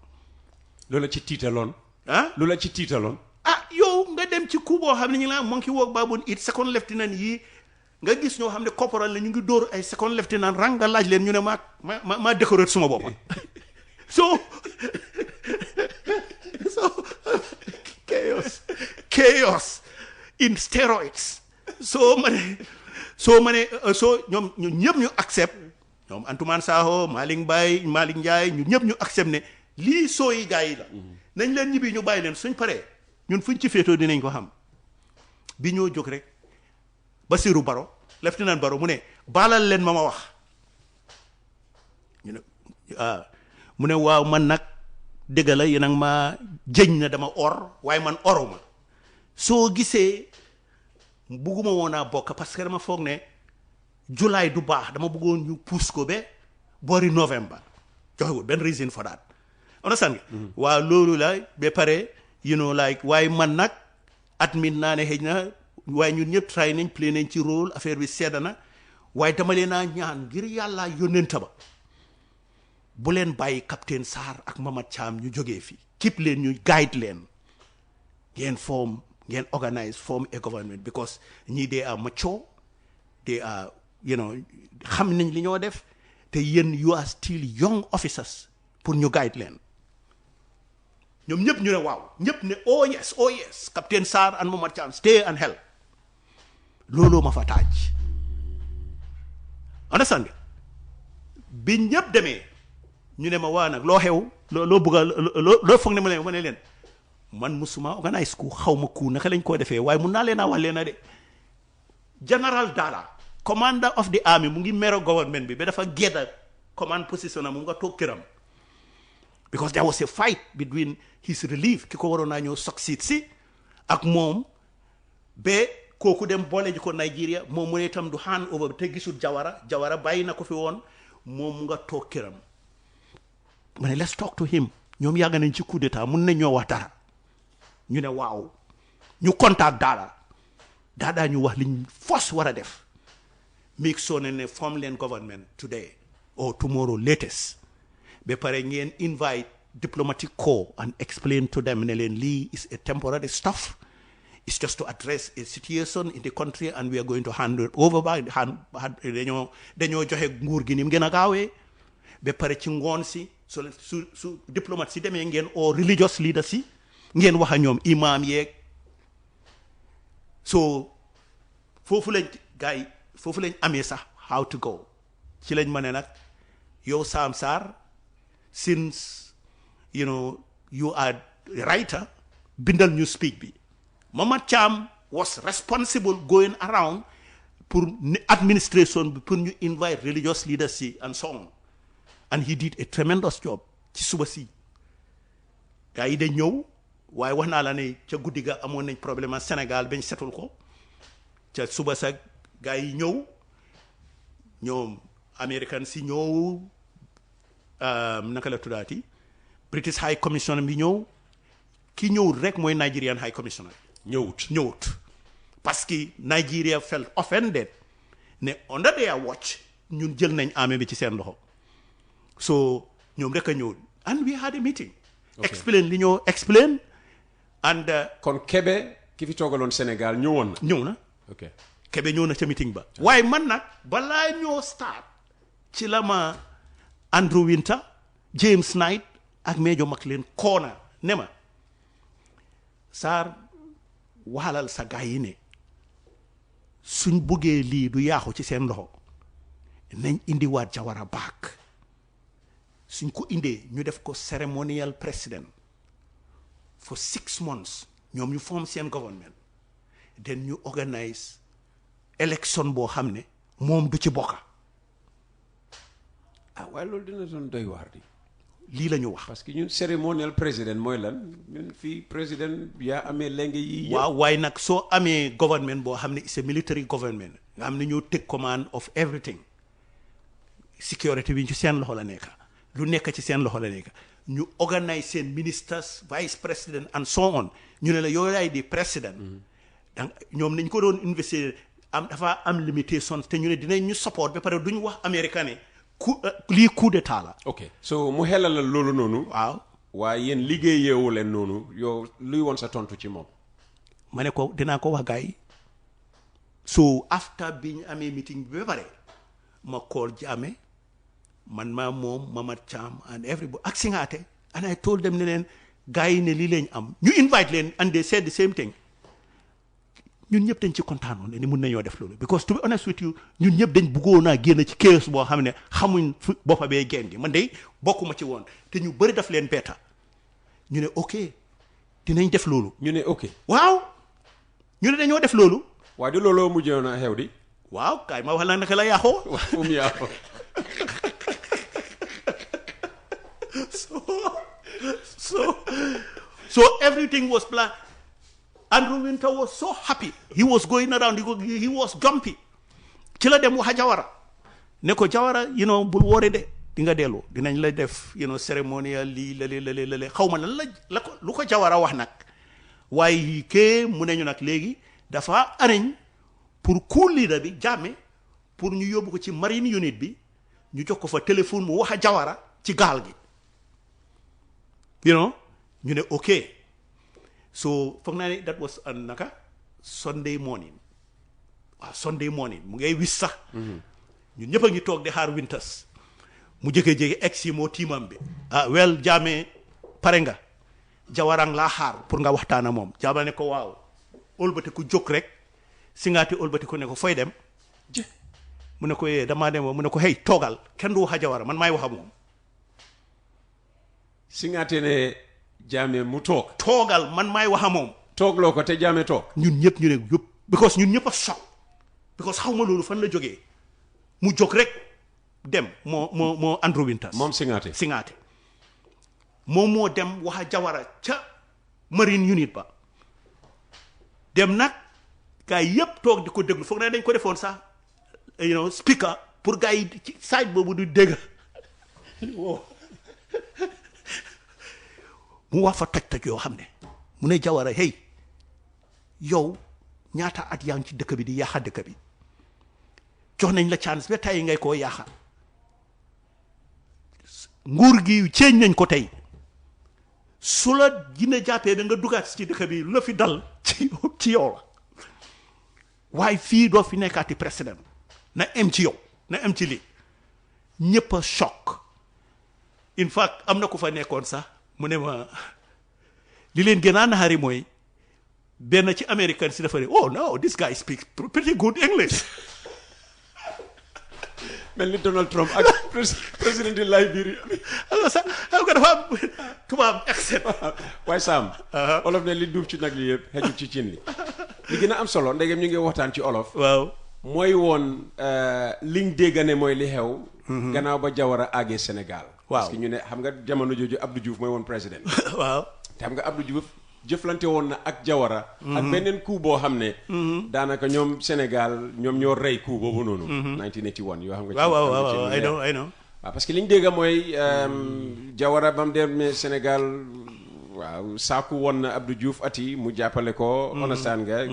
loola ci tiitaloon yow nga dem ci coup boo xam ne ñu la monkey walk baboon it second lieutenant yi nga gis ñoo xam ne corporal la ñu ngi dóor ay second lieutenant rang nga laaj leen ñu ne maa décoré suma bopp so chaos in steroids so ñoom ñëpp ñu accept ñoom Antoumane Sakho Malick Ndiaye ñu ñëpp ñu accept ne lii soo yi gars yi la nañ leen ñibbi ñu bàyyi leen suñ paree ñun fuñ ci féetoo dinañ ko xam bi ñoo jóg rek Bassirou Barrow lieutenant Barrow mu ne baalal leen ma wax ñu ne mu ne waaw man nag dëgg la yéen a ngi ma jëñ na dama waaye man oruma soo gisee bugguma woon a bokk parce que dama foog ne July du baax dama bëggoon ñu pousse ko ba boori November joxewul benn reason for that understand nga waaw loolu la ba pare waaye man nag admit naa ne xëy na waaye ñun ñëpp try nañ play nañ ci rôle affaire bi sedda na waaye dama leen a ñaan ngir yàlla yónnenta ba bu leen bàyyi capitaine Sarr ak Mamad Cham ñu jógee fii keep leen ñu guide leen ngeen organize form a government because ñii they are mature they are xam nañ li ñoo def te yéen you are still young officers pour ñu guide leen ñoom ñëpp ñu ne waaw ñëpp ne oh yes capitaine Sarr and Mamad Cham stay and help looloo ma fa taaj understand nga bi ñëpp demee ñu ne ma waa nag loo xew loo bëgg a loo foog ne ma ne leen man musuma organise ku xaw ma ku naka lañ koo defee waaye mun naa leen a wax leen de General Dala commander of the army mu ngi mero government bi ba dafa gedda command position mu nga toog këram because there was a fight between his relief ki ko waroon naa ñëw succeed si ak moom ba kooku dem boole ji ko Nigeria moom mu ne itam du hand over te gisul Jawara bàyyi na ko fi woon moom mu nga toog këram ma ne let's talk to him ñoom yàgg nañ ci coup d'état mun nañ ñoo wax dara ñu ne waaw ñu contact Dada ñu wax liñ force war a def make sure ne form leen government today or tomorrow latest ba pare ngeen invite diplomatic corps and explain to them ne leen lii is a temporary stuff. It's just to address a situation in the country and we are going to hand it over back dañoo joxe nguur gi ni mu gën a gaawee ba pare ci ngoon si su diplomate si demee ngeen oo religious leaders si ngeen wax a ñoom imam yeeg so foofu lañ amee sax how to go ci lañ ma ne nag yow Sam Sarr since you are writer bindal ñu speak bi Mamad Cham was responsible going around pour administration pour ñu invite religious leaders and so on and he did a tremendous job ci suba si gaa yi de ñëw waaye wax naa la ne ca guddi ga amoon nañ problème ak Sénégal bañ setul ko ca suba sa gars yi ñëw ñoom American si ñëw naka la tuddaati British High Commissioner bi ñëw ki ñëwut rek mooy Nigerian High Commissioner ñëwut parce que Nigeria felt offended ne under their watch ñun jël nañ armée bi ci seen loxo so ñoom rek a ñëw and we had a meeting explain li ñoo explain and kon Kebe ki fi toogaloon Sénégal ñëw na ok Kebe ñëw na ca meeting ba waaye man nag balaa ñoo start ci la ma Andrew Winter James Knight ak Major McLean koona ne ma Sarr waxalal sa gaay yi ne suñ buggee lii du yaaxu ci seen loxo nañ indiwaat Jawara baak suñ ko indee ñu def ko ceremonial president for 6 months ñoom ñu form seen government then ñu organise election boo xam ne moom du ci bokka waaye loolu dina doon doy waar di lii la ñu wax parce que ñun ceremonial président mooy lan ñun fii président yaa amee lenge yi waaw waaye nag soo amee government boo xam ne it's a military government nga xam ne ñoo take command of everything security bi ci seen loxo la nekk lu nekk ci seen loxo la nekk ñu organise seen ministers vice president and so on ñu ne la yow yaay di président donc ñoom nañ ko doon investir dafa am limitation te ñu ne dinañ ñu support ba pare duñu wax américain lii coup d'état la ok so mu xelal la loolu noonu waaw waaye yéen liggéeyeewu leen noonu yow luy woon sa tontu ci moom ma ne ko dinaa ko wax gars yi so after bi ñu amee meeting bi ba pare ma call Jammeh man maa moom Mamad Cham and everybody ak Singaate and I told them ne leen gars yi ne lii lañ am ñu invite leen and they said the same thing ñun ñëpp dañ ci kontaanoon ne ni mun nañoo def loolu because to be honest with you ñun ñëpp dañ bëggoon a génn ci chaos boo xam ne xamuñ fu boppa bee génn gi man de bokkuma ci woon te ñu bëri daf leen betta ñu ne ok dinañ def loolu ñu ne ok waaw ñu ne dañoo def loolu waaye du looloo mujjoon a xew di waaw kaay ma wax la naka la yaaxoo mu yaaxoo so everything was planned. Andrew Winter was so happy. He was going around, he was jumpy. Ci la dem wax Jawara ne ko Jawara bul worry de di nga dellu dinañ la def ceremonial lii lale xaw ma lan la ko lu ko Jawara wax nag waaye kee mu ne ñu nag léegi dafa arañ pour coup leader bi Jammeh pour ñu yóbbu ko ci marine unit bi ñu jox ko fa téléphone mu wax a Jawara ci gaal gi ñu ne ok so foog naa ne that was naka Sunday morning waaw Sunday morning mu ngay wis sax ñun ñëpp a ngi toog di xaar Winters mu jékki-jékki egg si moo tiimam bi wel Jammeh pare nga Jawarang laa xaar pour nga waxtaan ak moom Jammeh ne ko waaw ëlbati ku jóg rek Singaate ëlbati ko ne ko fooy dem mu ne ko damaa dem mu ne ko hey toogal kenn du wax a Jawara man maay wax a moom Singaate ne Jammeh mu toogal man maay wax a moom toogloo ko te Jammeh toog ñun ñëpp ñu ne yëpp because ñun ñëpp a choc because xaw ma loolu fan la jógee mu jóg rek dem moo Andrew Winters moom Singaate moom moo dem wax a Jawara ca marine unit ba dem nag gars yi yëpp toog di ko déglu foog naa dañ ko defoon sax speaker pour gars yi ci side boobu du dégg mu wax fa toj yoo xam ne mu ne Jawara hey yow ñaata at yaa ngi ci dëkk bi di yaaxa dëkk bi jox nañ la chance ba tey ngay koo yaaxa nguur gi ceeñ nañ ko tey su la dina jàppee da nga dugaat ci dëkk bi lu la fi dal ci yow la waaye fii doo fi nekkaati président na em ci yow na em ci lii ñëpp a choc in fact am na ku fa nekkoon sax mu ne ma li leen gën a naxari mooy benn ci américain si dafa ne oh no this guy speaks pretty good English mel ni Donald Trump ak président de Liberia alors ça xam nga dafa am tubaab accent waaye Sam olof ne li duuf ci nag li yëpp xejul ci cin li gën a am solo ndegem ñu ngi waxtaan ci olof waaw mooy woon liñ dégg ne mooy li xew gannaaw ba Jawara àggee Sénégal waaw parce que ñu ne xam nga jamono jooju Abdou Diouf mooy woon président waaw te xam nga Abdou Diouf jëflante woon na ak Jawara ak beneen coup boo xam ne daanaka ñoom Sénégal ñoom ñoo rey coup boobu noonu 1981 yoo xam nga waaw I know waaw parce que li ñu dégg mooy Jawara ba mu demee Sénégal waaw saaku woon na Abdou Diouf ati mu jàppale ko understand nga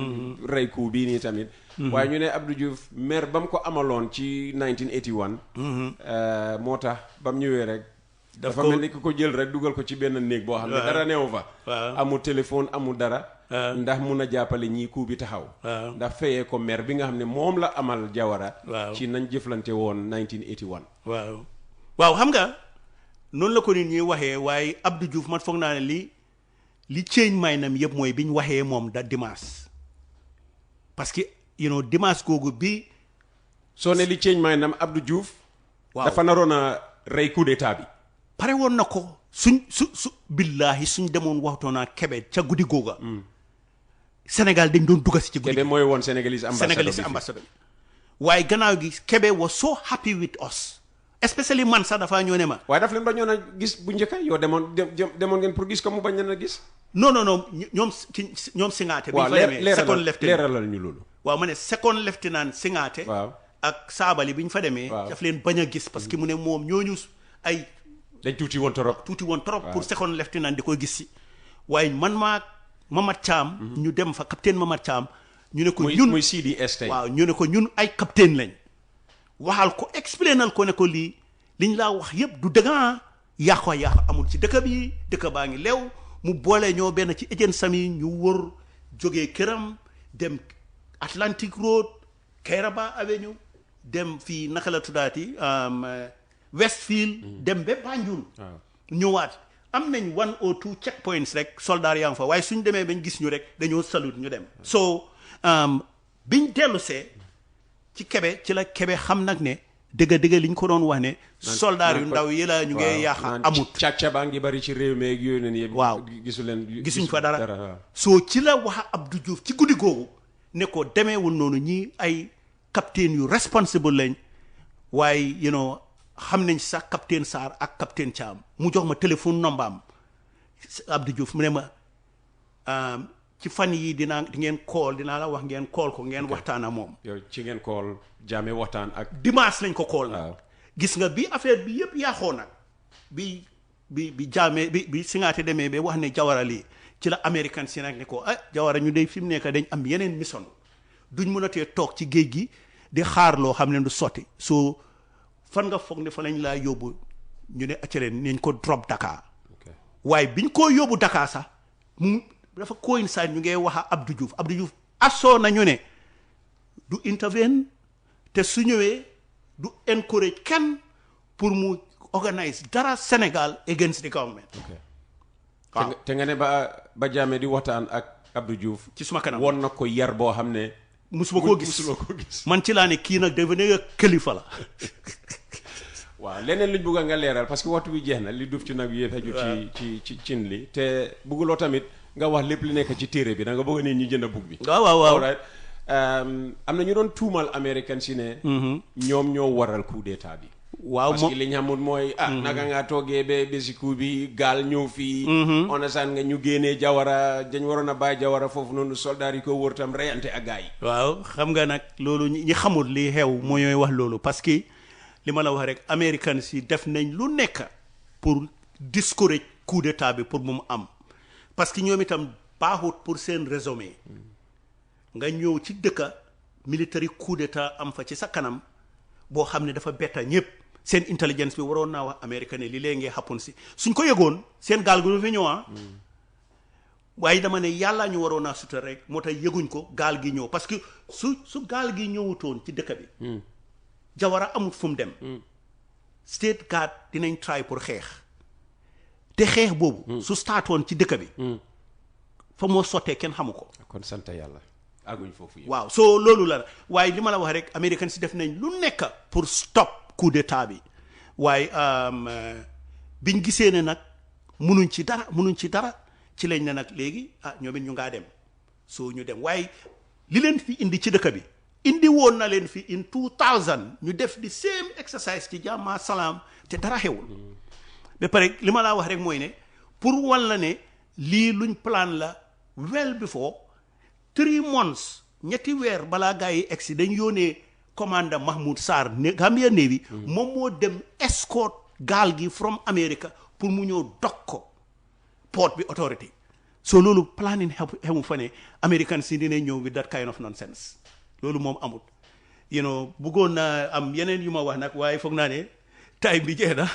rey coup bii nii tamit waaye ñu ne Abdou Diouf maire ba mu ko amaloon ci 1981 moo tax ba mu ñëwee rek dafa mel ni ku ko jël rek dugal ko ci benn néeg boo xam ne dara neew fa amul téléphone amul dara ndax mun a jàppale ñii coup bi taxaw ndax fayee ko maire bi nga xam ne moom la amal Jawara ci nañ jëflante woon 1981 waaw xam nga noonu la ko nit ñi waxee waaye Abdou Diouf man foog naa ne li change maynam yëpp mooy bi ñu waxee moom da dimanche parce que dimanche googu bi soo ne li change maynam Abdou Diouf dafa naroon a rey coup d'état bi pare woon na ko su billaahi suñ demoon waxtoon naa Kébé ca guddi googa Sénégal dañ doon dugga si ci guddi Kébé mooy woon Sénégalese ambassadeur waaye gannaaw gi Kébé was so happy with us especially man sax dafa ñëw ne ma waaye daf leen bañoon a gis bu njëkka yow demoon ngeen pour gis ko mu bañ leen a gis non ñoom Singaate bi fa demee second lieutenant leeralal ñu loolu waaw ma ne second lieutenant Singaate ak Saabali bi ñu fa demee daf leen bañ a gis parce que mu ne moom ñooñu ay dañ tuuti woon trop pour second lieutenant di koy gis si waaye man maa Mamad Thiam ñu dem fa capitaine Mamad Thiam ñu ne ko ñun muy CDS tey waaw ñu ne ko ñun ay capitaine lañ waxal ko explainal ko ne ko liñ laa wax yëpp du dëgg yàqu amul ci dëkk baa ngi leew mu boole ñoo benn ci agent sami ñu wër jógee këram dem Atlantic Road Kairaba Avenue dem fii naka la tuddaati Westfield dem ba Banjul ñëwaat am nañ 1 or 2 checkpoints rek soldat yaa ngi fa waaye suñ demee bañ gis ñu rek dañoo salute ñu dem so biñ dellusee ci Kébé ci la Kébé xam nag ne dëgg li ñu ko doon wax ne soldat yu ndaw yi la ñu ngi yàq amut càcca baa ngi bari ci réew mi ak yooyu nen yëpp waaw gisuñ fa dara soo ci la wax Abdou Diouf ci guddi googu ne ko demeewul noonu ñii ay capitaine yu responsible lañ waaye xam nañ sax capitaine Sarr ak capitaine Thiam mu jox ma téléphone nombaam Abdou Diouf mu ne ma ci fan yi di ngeen call dinaa la wax ngeen call ko ngeen waxtaan ak moom yow ci ngeen call Jammeh waxtaan ak dimanche lañ ko call nag gis nga bi affaire bi yëpp yaaxoo nag bi Jammeh bi Singaate demee ba wax ne Jawara lii ci la américain si nag ne ko Jawara ñu dey fi mu nekk dañ am yeneen mission duñ mën a tee toog ci géej gi di xaar loo xam ne du sotti soo fan nga foog ne fa lañ laa yóbbu ñu ne accaleen nañ ko drop Dakar waaye biñ ko yóbbu Dakar sax mu dafa coïncide ñu ngay wax Abdou Diouf assoo nañu ne du intervene te su ñëwee du encourage kenn pour mu organise dara Sénégal against the government waaw te nga ne ba Jammeh di waxtaan ak Abdou Diouf ci suma kanam woon na ko yar boo xam ne musuma koo gis man ci laa ne kii nag dafa ne kilifa la waaw leneen luñ bëgg nga leeral parce que waxtu bi jeex na li duuf ci nag yi xaju ci cin li te bëgguloo tamit nga wax lépp li nekk ci téere bi da nga bëgg nit ñi jënd bug bi waaw am na ñu doon tuumal américain si ne ñoom ñoo waral coup d'état bi waaw parce que li ñu xamul mooy naka ngaa toogee ba si coup bi gaal ñëw fii onasaan nga ñu génnee Jawara dañ waroon a bàyyi Jawara foofu noonu soldat yi ko wër tam reyante ak gars yi waaw xam nga nag loolu ñi xamul li xew moo ñooy wax loolu parce que li ma la wax rek américain si def nañ lu nekk pour discourage coup d'état bi pour mu am parce que ñoom itam baaxut pour seen résumé nga ñëw ci dëkka military coup d'état am fa ci sa kanam boo xam ne dafa betta ñëpp seen intelligence bi waroon naa wax américain ne li lee ngee xappoon si suñ ko yëgoon seen gaal gu du fi ñëw waaye dama ne yàllaa ñu waroon naa sutal rek moo tax yëguñ ko gaal gi ñëw parce que su gaal gi ñëwutoon ci dëkk bi Jawara amut fu mu dem state guard dinañ try pour xeex te xeex boobu su startoon ci dëkk bi fa moo sottee kenn xamu ko kon sant yàlla àgguñ foofu yi waaw soo loolu la waaye li ma la wax rek américain si def nañ lu nekk pour stop coup d'état bi waaye biñ gisee ne nag munuñ ci dara ci lañ ne nag léegi ñoom it ñu ngaa dem soo ñu dem waaye li leen fi indi ci dëkk bi indi woon na leen fi in 2000 ñu def di same exercise ci jàmma salaam te dara xewul ba pare li ma laa wax rek mooy ne pour wan la ne lii luñ plan la well before 3 months ñetti weer balaa gars yi egsi dañ yónnee commandant Mahmoud Sarr Gambia Navy moom moo dem escort gaal gi from America pour mu ñëw dog ko port bi authority so loolu planning xemu fa ne American si dina ñëw with that kind of nonsense loolu moom amut bëggoon naa am yeneen yu ma wax nag waaye foog naa ne time bi jeex na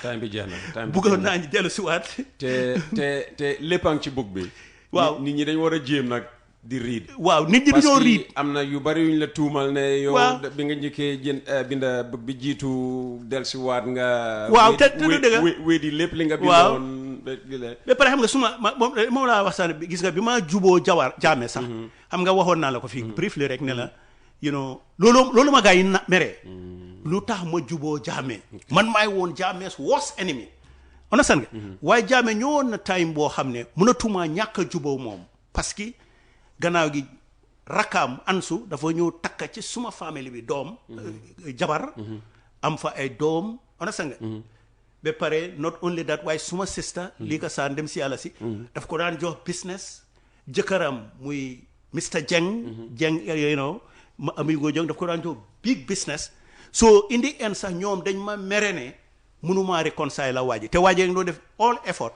bëggoon naa ñu dellu si waat te léppang ci book bi waaw nit ñi dañ war a jéem nag di read waaw nit ñi dañoo read am na yu bari yuñ la tuumal ne yow bi nga njëkkee binda book bi jiitu del si waat nga waaw te du dëgg wéedi lépp li nga bindoon ba pare xam nga moom laa waxtaan bi gis nga bi maa juboo jaame sax xam nga waxoon naa la ko fii briefly rek ne la loolu ma gaa yi meree lu tax ma juboo jaame man maay woon jaamees worst enemy understand nga waaye jaame ñëwoon na time boo xam ne mënatumaa ñàkk a juboo moom parce que gannaaw gi rakkaam ansu dafa ñëw takka ci suma famille bi doom jabar am fa ay doom understand nga ba pare not only that waaye suma sister lii ka saan dem si yàlla si daf ko daan jox business jëkkëram muy Mr. Jeng ma amigo Jeng daf ko daan jox big business so in the end sax ñoom dañ ma mere ne mënumaa réconcile la waaji te waaji doo def all effort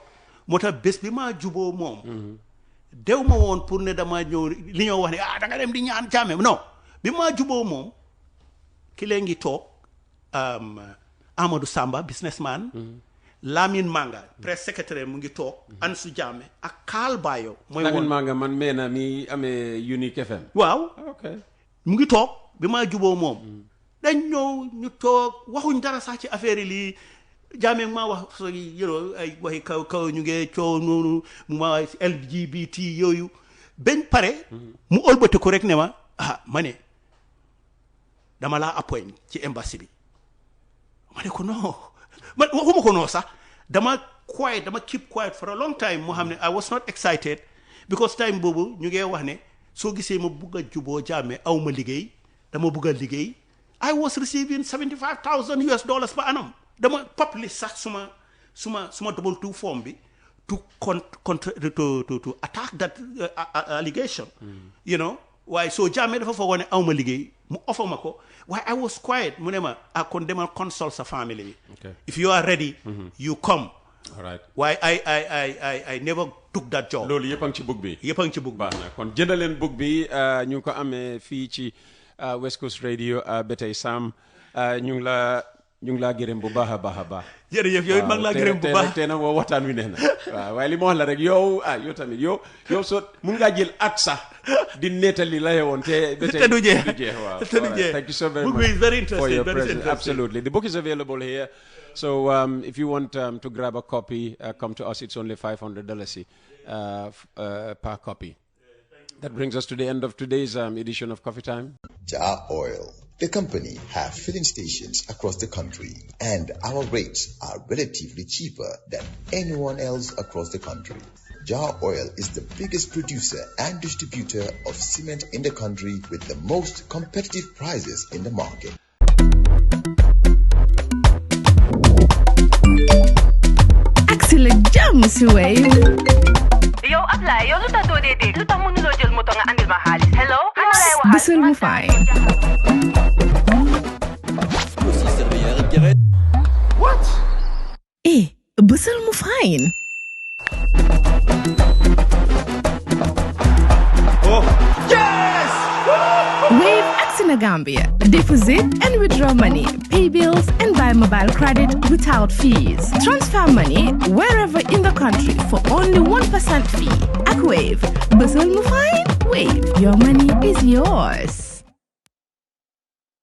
moo tax bés bi maa juboo moom dew ma woon pour ne dama ñëw li ñoo wax ne da nga dem di ñaan jaame non bi maa juboo moom ki lee ngi toog Amadou Samba businessman Lamine Manga press secretary mu ngi toog Ansu Jammeh ak Kaal Bayo mooy Lamine Manga man meena mi amee Unique FM waaw mu ngi toog bi maa juboo moom dañ ñëw ñu toog waxuñ dara sax ci affaire yi lii Jammeh maa wax so ay waxi kaw ñu ngi coow noonu mu ma LGBT yooyu bañ pare mu ëlbati ko rek ne ma ma ne dama laa appoint ci embassy bi ma ne ko non man waxuma ko non sax dama keep quiet for a long time moo xam ne I was not excited because time boobu ñu ngi wax ne soo gisee ma bugg a juboo Jammeh aw ma liggéey dama bugg a liggéey I was receiving $75,000 per annum dama publish sax suma double two form bi to attack that allegation waaye soo Jammeh dafa foogoo ne aw ma liggéey mu offer ma ko waaye I was quiet mu ne ma kon demal consult sa family bi if you are ready you come all right waaye I never took that job loolu yëpp a ngi ci book bi baax na kon jëndaleen book bi ñu ngi ko amee fii ci West Coast Radio ba tey Sam ñu ngi laa gërëm bu baax a baax jërëjëf yow it maa ngi laa gërëm bu baax tey nag woo waxtaan wi neex na waaw waaye li ma wax la rek yow tamit yow soo mun ngaa jël at sax di nettali la yowoon te du jeex waaw thank you so very much. Book is very for your interesting presence. Absolutely, the book is available here. So if you want to grab a copy, come to us. It's only $500 per copy. That brings us to the end of today's edition of Coffee Time. Jar Oil. The company have filling stations across the country, and our rates are relatively cheaper than anyone else across the country. Jar Oil is the biggest producer and distributor of cement in the country with the most competitive prices in the market. Excellent jam si way. Yo, apply. Yo, luta do de. Luta mo nulo jël moto nga andil ma xaalis. Hello? Ano lay waxal? Bisul mu fine. What? Bisul mu fine. Oh, yes! Wave Axina Gambia. Deposit and withdraw money, pay bills and buy mobile credit without fees. Transfer money wherever in the country for only 1% fee. At Wave. Bisul mu fine? Wave. Your money is yours.